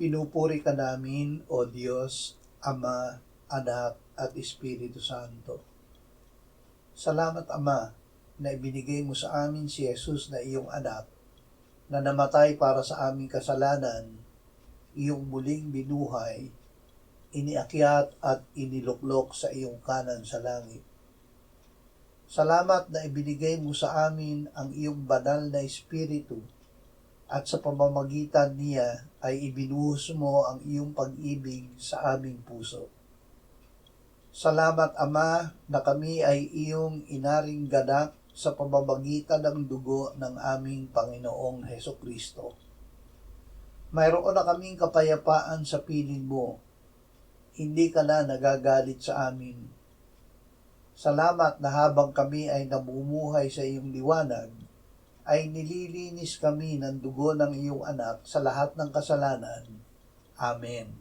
Pinupuri ka namin, O Diyos, Ama, Anak, at Espiritu Santo. Salamat, Ama, na ibinigay mo sa amin si Jesus na iyong anak, na namatay para sa aming kasalanan, iyong muling binuhay, iniakyat at iniluklok sa iyong kanan sa langit. Salamat na ibinigay mo sa amin ang iyong banal na Espiritu, at sa pamamagitan niya ay ibinuhos mo ang iyong pag-ibig sa aming puso. Salamat, Ama, na kami ay iyong inaring ganap sa pamamagitan ng dugo ng aming Panginoong Hesukristo. Mayroon na kaming kapayapaan sa piling mo. Hindi ka na nagagalit sa amin. Salamat na habang kami ay namumuhay sa iyong liwanag, ay nililinis kami ng dugo ng iyong anak sa lahat ng kasalanan. Amen.